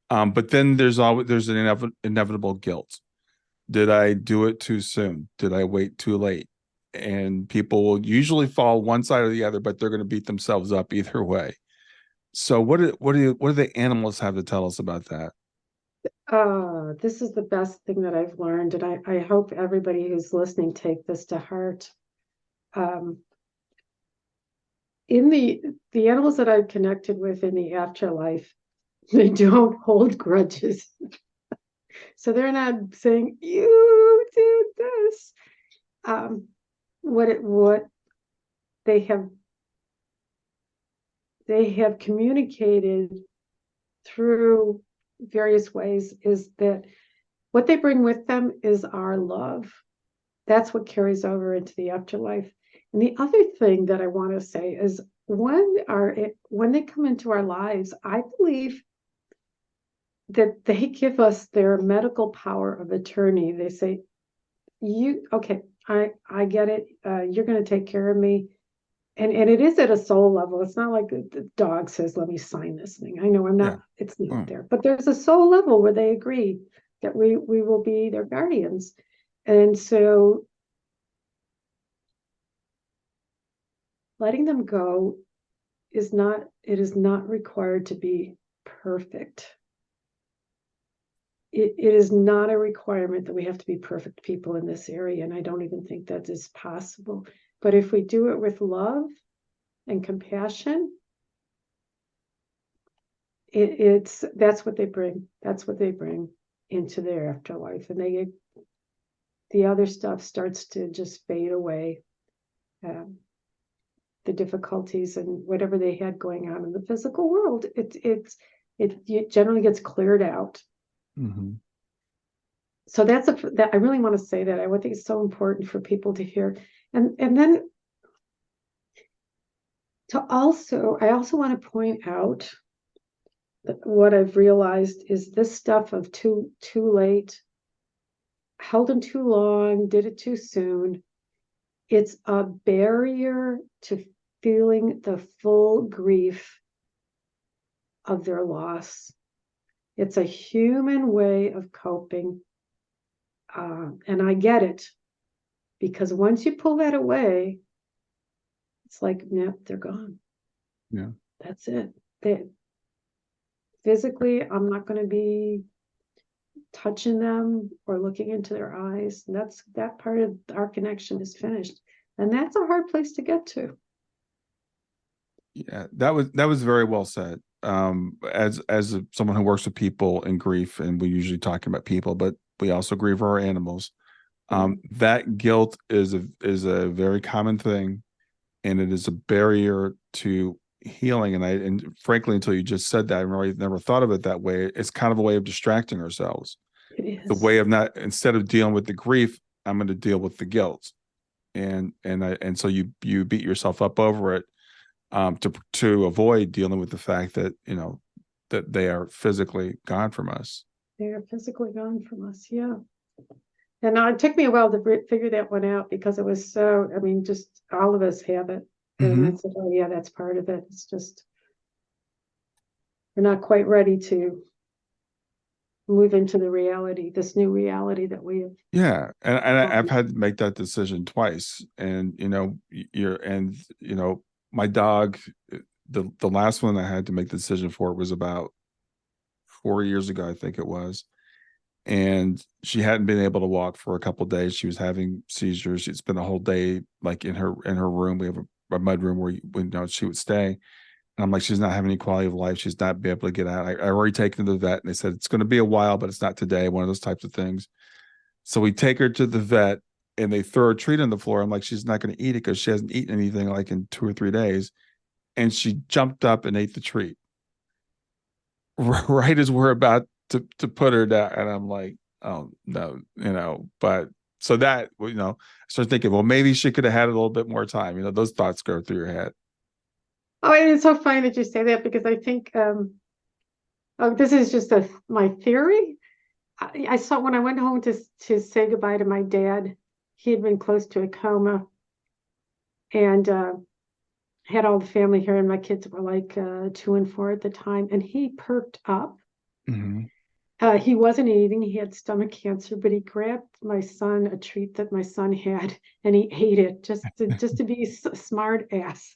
But then there's an inevitable guilt. Did I do it too soon? Did I wait too late? And people will usually fall one side or the other, but they're going to beat themselves up either way. So what do the animals have to tell us about that? This is the best thing that I've learned, and I hope everybody who's listening take this to heart. Um, in the animals that I've connected with in the afterlife, they don't hold grudges. So they're not saying, you did this. What they have communicated through various ways is that what they bring with them is our love. That's what carries over into the afterlife. And the other thing that I want to say is when they come into our lives, I believe that they give us their medical power of attorney. They say, I get it. You're going to take care of me. And it is at a soul level. It's not like the dog says, let me sign this thing. I know Yeah. it's not Mm. there, but there's a soul level where they agree that we will be their guardians. And so letting them go is not required to be perfect. It is not a requirement that we have to be perfect people in this area. And I don't even think that is possible. But if we do it with love and compassion, that's what they bring. That's what they bring into their afterlife. And the other stuff starts to just fade away. The difficulties and whatever they had going on in the physical world, it generally gets cleared out. Mm-hmm. So that I really want to say that I would think it's so important for people to hear. And then I also want to point out that what I've realized is this stuff of too late, held them too long, did it too soon. It's a barrier to feeling the full grief of their loss. It's a human way of coping. And I get it, because once you pull that away, it's like, yep, they're gone. Yeah. That's it. Physically, I'm not going to be touching them or looking into their eyes. And that part of our connection is finished. And that's a hard place to get to. Yeah, that was very well said. As someone who works with people in grief, and we usually talking about people, but we also grieve our animals. That guilt is a very common thing, and it is a barrier to healing. And frankly, until you just said that, I really never thought of it that way. It's kind of a way of distracting ourselves. It The is. way of not, instead of dealing with the grief, I'm going to deal with the guilt, and so you beat yourself up over it, to avoid dealing with the fact that that they are physically gone from us. They are physically gone from us. Yeah. And it took me a while to figure that one out, because it was so, I mean, just all of us have it. And I Mm-hmm. said, oh, yeah, that's part of it. It's just, we're not quite ready to move into this new reality that we have. Yeah, and I've had to make that decision twice, and my dog, the last one I had to make the decision for was about 4 years ago, I think it was. And she hadn't been able to walk for a couple of days. She was having seizures. She'd spent a whole day like in her room. We have a mud room where she would stay. And I'm like, she's not having any quality of life. She's not be able to get out. I already taken her to the vet, and they said it's going to be a while, but it's not today. One of those types of things. So we take her to the vet, and they throw a treat on the floor. I'm like, she's not going to eat it because she hasn't eaten anything like in 2 or 3 days. And she jumped up and ate the treat right as we're about to put her down. And I'm like, oh no, but so that, I started thinking, well, maybe she could have had a little bit more time. Those thoughts go through your head. Oh, and it's so funny that you say that, because I think Oh, this is just my theory. I saw when I went home to say goodbye to my dad, he had been close to a coma, and had all the family here, and my kids were like 2 and 4 at the time, and he perked up. Mm-hmm. He wasn't eating, he had stomach cancer, but he grabbed my son a treat that my son had, and he ate it just to be a smart ass.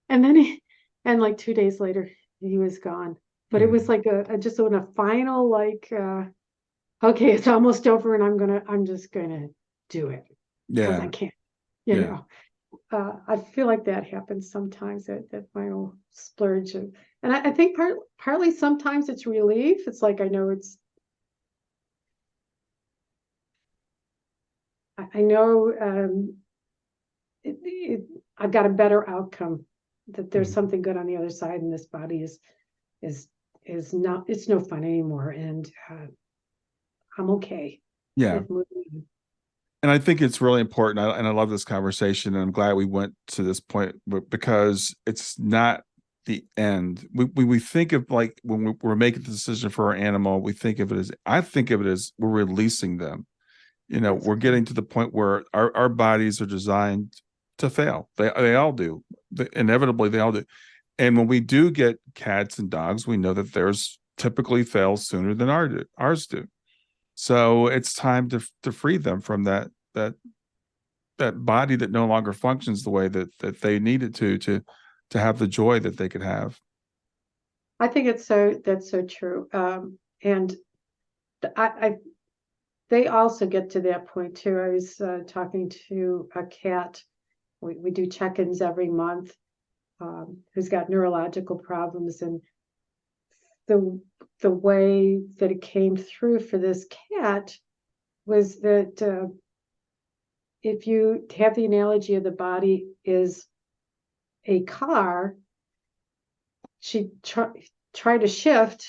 And then and like 2 days later, he was gone. But it was Mm-hmm. like just on a final like, okay, it's almost over, and I'm just gonna do it because I Yeah. can't, you Yeah. know. I feel like that happens sometimes, that final splurge, and I think partly sometimes it's relief. It's like I know I know, I've got a better outcome, that there's Mhm. something good on the other side, and this body is not, it's no fun anymore, and I'm okay Yeah. with moving. And I think it's really important. And I love this conversation. And I'm glad we went to this point because it's not the end. We think of like when we're making the decision for our animal, we think of it as, I think of it as we're releasing them. That's We're good. getting to the point where our bodies are designed to fail. They all do. Inevitably, they all do. And when we do get cats and dogs, we know that theirs typically fails sooner than ours do. So it's time to free them from that that body that no longer functions the way that they needed to have the joy that they could have. I think that's so true. And I they also get to that point too. I was talking to a cat. We do check-ins every month, who's got neurological problems, and the the way that it came through for this cat was that, if you have the analogy of the body is a car, she tried to shift,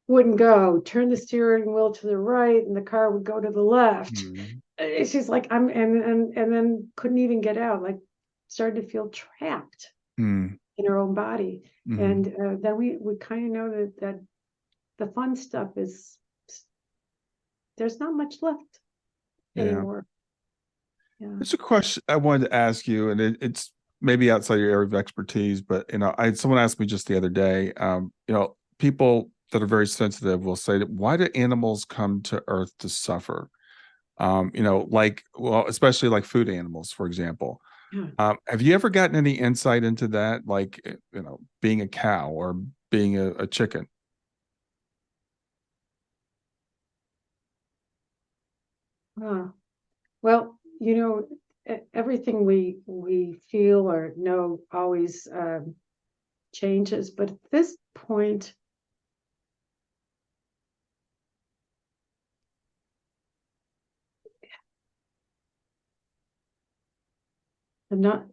wouldn't go, turn the steering wheel to the right, and the car would go to the left. Mm. She's like, I'm and then couldn't even get out, like started to feel trapped Mm. in her own body. Mm. And then we kind of know that the fun stuff is, there's not much left Yeah. anymore. Yeah. There's a question I wanted to ask you, and it's maybe outside your area of expertise, but I had someone asked me just the other day. People that are very sensitive will say that why do animals come to Earth to suffer? Well, especially like food animals, for example. Yeah. Have you ever gotten any insight into that, like being a cow or being a chicken? Well, everything we feel or know always changes, but at this point, I'm not.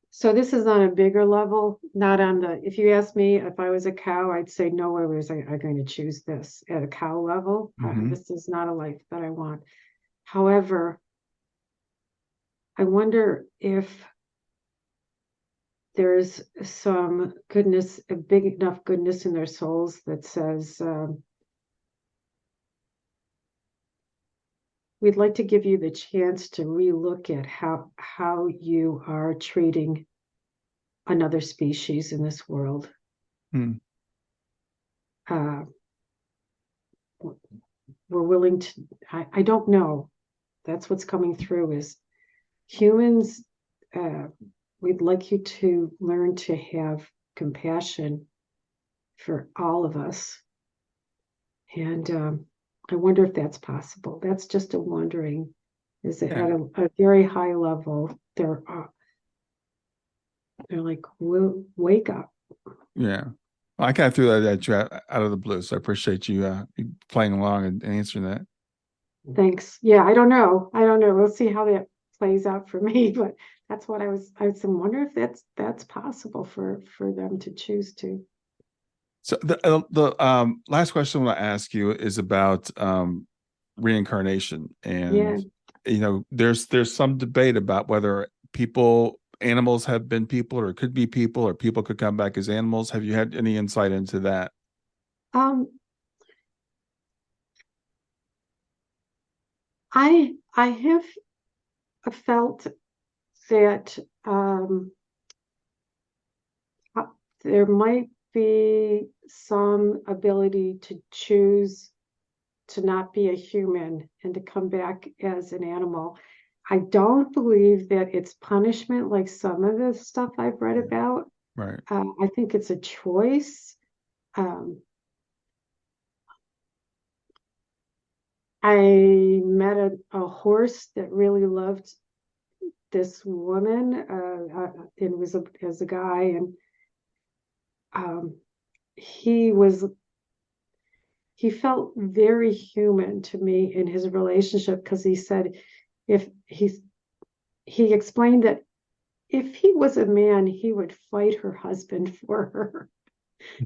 So this is on a bigger level, not on the. If you ask me if I was a cow, I'd say no way was I going to choose this at a cow level. Mm-hmm. This is not a life that I want. However, I wonder if there's some goodness, a big enough goodness in their souls that says, we'd like to give you the chance to relook at how you are treating another species in this world. Mm. Uh, we're willing to. I don't know. That's what's coming through is humans. Uh, we'd like you to learn to have compassion for all of us, and I wonder if that's possible. That's just a wondering. Is it Yeah. at a very high level? They're like, wake up. Yeah. Well, I kind of threw that at you out of the blue, so I appreciate you playing along and answering that. Thanks. Yeah, I don't know. I don't know. We'll see how that plays out for me, but that's what I was wonder if that's possible for them to choose to. So the last question I want to ask you is about reincarnation, Yeah. and there's some debate about whether people animals have been people or could be people or people could come back as animals? Have you had any insight into that? Um, I have felt that uh, there might be some ability to choose to not be a human and to come back as an animal. I don't believe that it's punishment like some of the stuff I've read about. Right. I think it's a choice. Um, I met a horse that really loved this woman, and was as a guy, and um, he was he felt very human to me in his relationship because he said if he explained that if he was a man, he would fight her husband for her.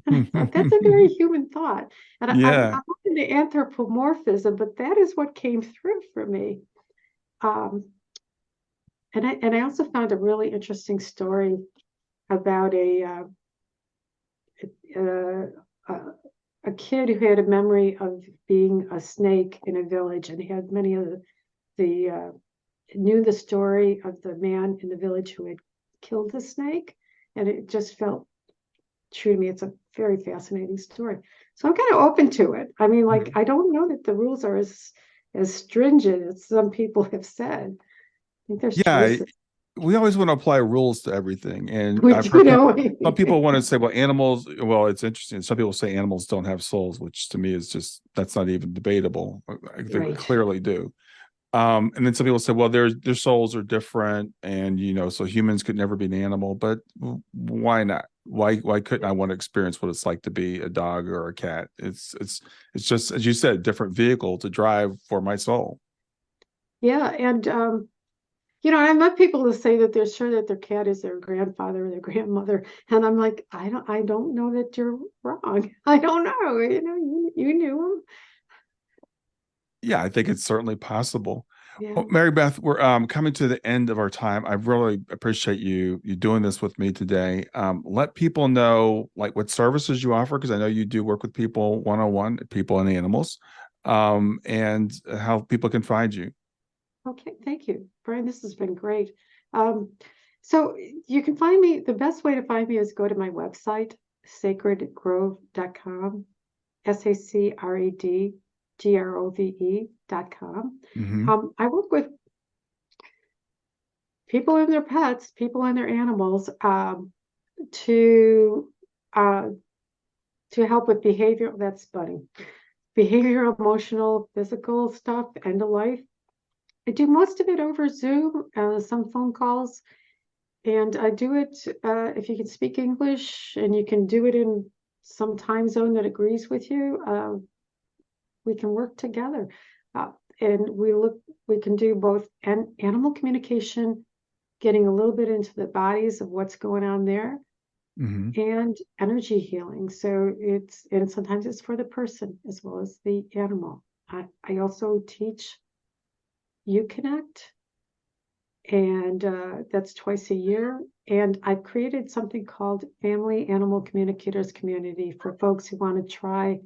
And I thought that's a very human thought. And Yeah. I'm open to anthropomorphism, but that is what came through for me. Um, and I also found a really interesting story about uh, uh, a kid who had a memory of being a snake in a village and had many of the knew the story of the man in the village who had killed the snake, and it just felt true to me. It's a very fascinating story. So I'm kind of open to it. I mean, like, Mhm. I don't know that the rules are as stringent as some people have said. I think there's Yeah, choices. we always want to apply rules to everything. And We I've do heard know. some people want to say, well, animals, well, it's interesting. Some people say animals don't have souls, which to me is just, that's not even debatable. They Right. clearly do. And then some people say, well, their souls are different, and so humans could never be an animal, but why not? Why couldn't I want to experience what it's like to be a dog or a cat? It's just, as you said, different vehicle to drive for my soul. Yeah. And I met people who say that they're sure that their cat is their grandfather or their grandmother. And I'm like, I don't know that you're wrong. I don't know. You knew Yeah, I think it's certainly possible. Well, them. Mary Beth, we're coming to the end of our time. I really appreciate you doing this with me today. Let people know like what services you offer, because I know you do work with people one-on-one, people and animals, and how people can find you. Okay, thank you, Brian. This has been great. Um, so you can find me, the best way to find me is go to my website, sacredgrove.com, SACREDGROVE.com. Hmm. I work with people and their pets, people and their animals, to uh, to help with behavior. That's funny. Behavioral, emotional, physical stuff, end of life. I do most of it over Zoom, some phone calls. And I do it if you can speak English and you can do it in some time zone that agrees with you, we can work together. Uh, and we can do both animal communication, getting a little bit into the bodies of what's going on there, Hmm. and energy healing. So and sometimes it's for the person as well as the animal. I also teach You Connect, and that's twice a year. And I've created something called Family Animal Communicators Community for folks who want to try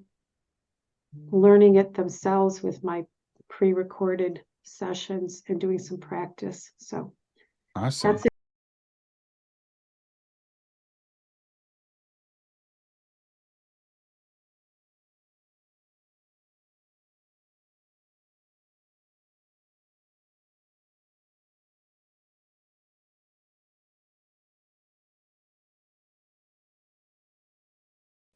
learning it themselves with my pre-recorded sessions and doing some practice. So Awesome. that's it.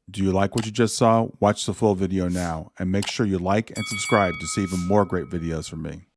Do you like what you just saw? Watch the full video now and make sure you like and subscribe to see even more great videos from me.